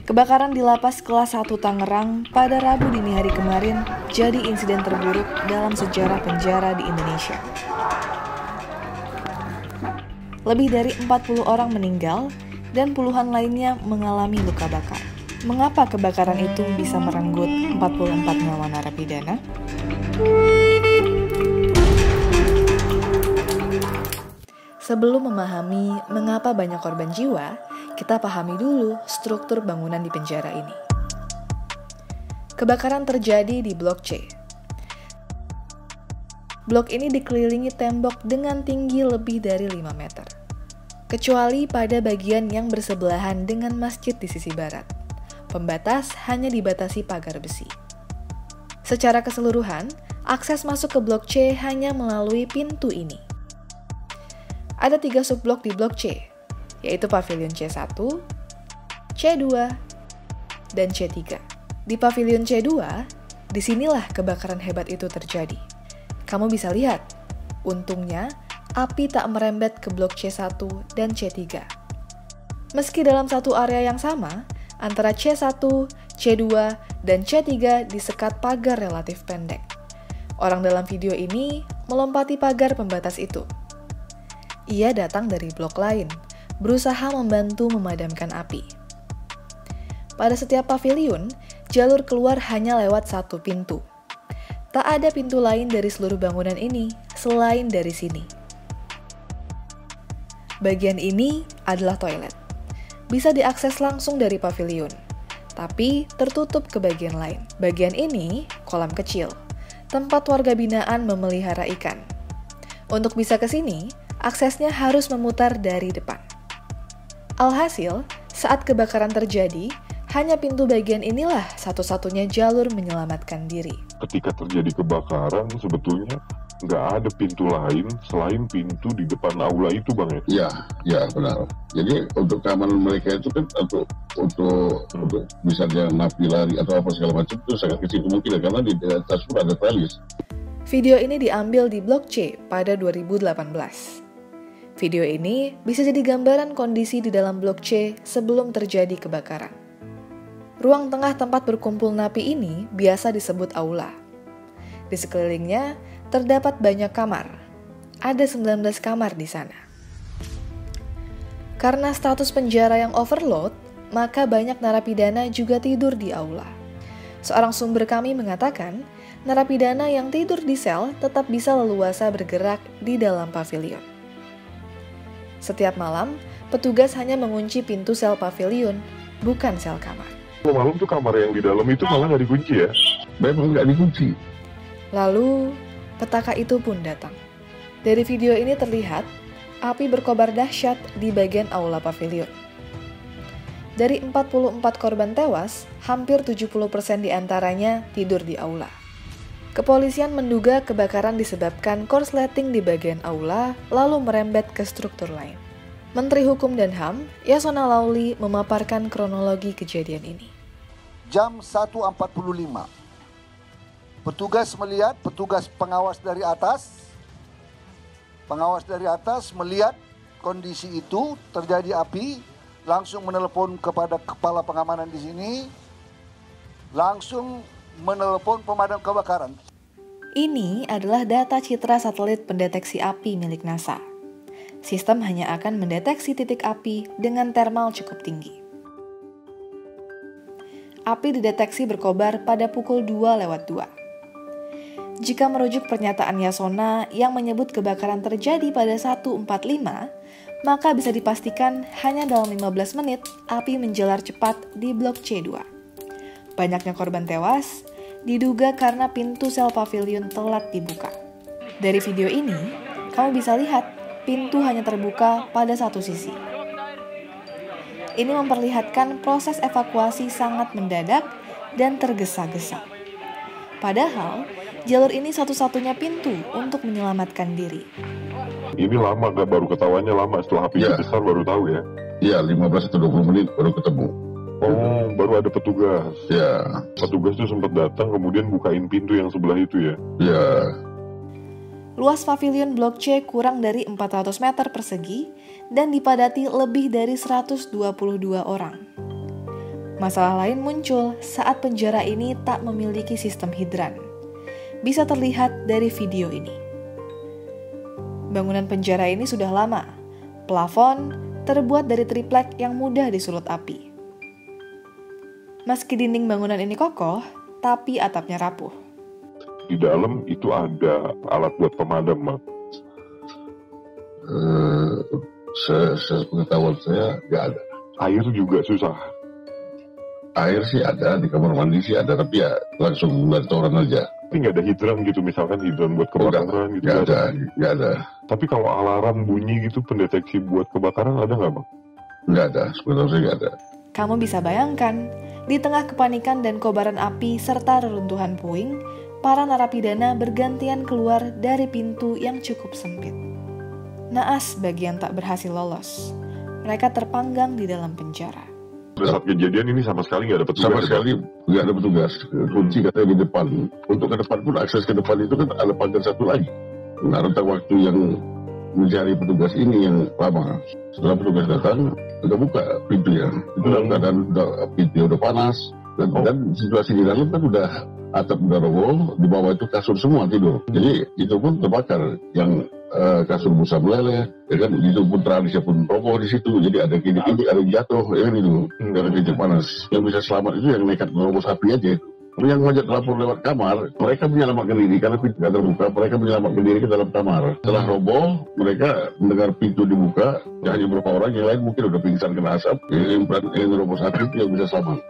Kebakaran di Lapas Kelas 1 Tangerang pada Rabu dini hari kemarin jadi insiden terburuk dalam sejarah penjara di Indonesia. Lebih dari 40 orang meninggal dan puluhan lainnya mengalami luka bakar. Mengapa kebakaran itu bisa merenggut 44 nyawa narapidana? Sebelum memahami mengapa banyak korban jiwa, kita pahami dulu struktur bangunan di penjara ini. Kebakaran terjadi di Blok C. Blok ini dikelilingi tembok dengan tinggi lebih dari 5 meter. Kecuali pada bagian yang bersebelahan dengan masjid di sisi barat. Pembatas hanya dibatasi pagar besi. Secara keseluruhan, akses masuk ke Blok C hanya melalui pintu ini. Ada 3 subblok di Blok C, yaitu Pavilion C1, C2, dan C3. Di Pavilion C2, disinilah kebakaran hebat itu terjadi. Kamu bisa lihat, untungnya api tak merembet ke Blok C1 dan C3. Meski dalam satu area yang sama, antara C1, C2, dan C3 disekat pagar relatif pendek. Orang dalam video ini melompati pagar pembatas itu. Ia datang dari blok lain, berusaha membantu memadamkan api. Pada setiap pavilion, jalur keluar hanya lewat satu pintu. Tak ada pintu lain dari seluruh bangunan ini selain dari sini. Bagian ini adalah toilet. Bisa diakses langsung dari pavilion, tapi tertutup ke bagian lain. Bagian ini kolam kecil, tempat warga binaan memelihara ikan. Untuk bisa ke sini, aksesnya harus memutar dari depan. Alhasil, saat kebakaran terjadi, hanya pintu bagian inilah satu-satunya jalur menyelamatkan diri. Ketika terjadi kebakaran, sebetulnya nggak ada pintu lain selain pintu di depan aula itu, Bang ya? Iya, benar. Jadi untuk keamanan mereka itu kan untuk misalnya napi lari atau apa segala macam itu sangat kecil kemungkinan karena di atas pun ada tralis. Video ini diambil di Blok C pada 2018. Video ini bisa jadi gambaran kondisi di dalam Blok C sebelum terjadi kebakaran. Ruang tengah tempat berkumpul napi ini biasa disebut aula. Di sekelilingnya terdapat banyak kamar. Ada 19 kamar di sana. Karena status penjara yang overload, maka banyak narapidana juga tidur di aula. Seorang sumber kami mengatakan, narapidana yang tidur di sel tetap bisa leluasa bergerak di dalam pavilion. Setiap malam, petugas hanya mengunci pintu sel pavilion, bukan sel kamar. Malam tuh kamar yang di dalam itu malah nggak dikunci ya? Memang nggak dikunci. Lalu, petaka itu pun datang. Dari video ini terlihat, api berkobar dahsyat di bagian aula pavilion. Dari 44 korban tewas, hampir 70% diantaranya tidur di aula. Kepolisian menduga kebakaran disebabkan korsleting di bagian aula, lalu merembet ke struktur lain. Menteri Hukum dan HAM, Yasona Lauli, memaparkan kronologi kejadian ini. Jam 1.45, petugas pengawas dari atas melihat kondisi itu terjadi api, langsung menelepon kepada kepala pengamanan di sini, langsung menelepon pemadam kebakaran. Ini adalah data citra satelit pendeteksi api milik NASA. Sistem hanya akan mendeteksi titik api dengan thermal cukup tinggi. Api dideteksi berkobar pada pukul 2:02. Jika merujuk pernyataan Yasona yang menyebut kebakaran terjadi pada 1.45, maka bisa dipastikan hanya dalam 15 menit api menjalar cepat di Blok C2. Banyaknya korban tewas diduga karena pintu sel pavilion telat dibuka. Dari video ini, kamu bisa lihat pintu hanya terbuka pada satu sisi. Ini memperlihatkan proses evakuasi sangat mendadak dan tergesa-gesa. Padahal, jalur ini satu-satunya pintu untuk menyelamatkan diri. Ini lama, nggak baru ketawanya lama, setelah apinya besar baru tahu ya? Iya, 15 atau 20 menit baru ketemu. Oh, baru ada petugas. Ya. Petugas itu sempat datang, kemudian bukain pintu yang sebelah itu ya? Ya. Luas pavilion Blok C kurang dari 400 meter persegi dan dipadati lebih dari 122 orang. Masalah lain muncul saat penjara ini tak memiliki sistem hidran. Bisa terlihat dari video ini. Bangunan penjara ini sudah lama. Plafon terbuat dari triplek yang mudah disulut api. Meski dinding bangunan ini kokoh, tapi atapnya rapuh. Di dalam itu ada alat buat pemadam, Bang. Sepengetahuan saya nggak ada. Air juga susah. Air sih ada, di kamar mandi sih ada, tapi ya langsung dari toren aja. Tapi nggak ada hidran gitu, misalkan hidran buat kebakaran gitu. Nggak ada. Tapi kalau alarm bunyi gitu, pendeteksi buat kebakaran ada nggak, Bang? Nggak ada, sebenarnya nggak ada. Kamu bisa bayangkan, di tengah kepanikan dan kobaran api serta reruntuhan puing, para narapidana bergantian keluar dari pintu yang cukup sempit. Naas bagi yang tak berhasil lolos. Mereka terpanggang di dalam penjara. Pada saat kejadian ini sama sekali nggak ada petugas. Sama sekali nggak ada petugas. Kunci katanya di depan. Untuk ke depan pun, akses ke depan itu kan ada pagar satu lagi. Nah, rentang waktu yang mencari petugas ini yang lama. Setelah petugas datang, udah buka pintunya. Itu dalam keadaan pintu udah panas. Dan situasi di dalam kan udah atap udah roboh, di bawah itu kasur semua tidur. Jadi itu pun terbakar. Yang kasur busa meleleh, ya kan, itu pun tradisi pun roboh di situ. Jadi ada gini, ada jatuh, ya kan itu. Ada titik panas. Yang bisa selamat itu yang nekat merobos api aja. Yang ngajak lapor lewat kamar, mereka menyelamatkan diri karena pintu tidak terbuka. Mereka menyelamatkan diri ke dalam kamar. Setelah roboh, mereka mendengar pintu dibuka. Hanya beberapa orang, yang lain mungkin udah pingsan kena asap. Yang robos api itu yang bisa selamat.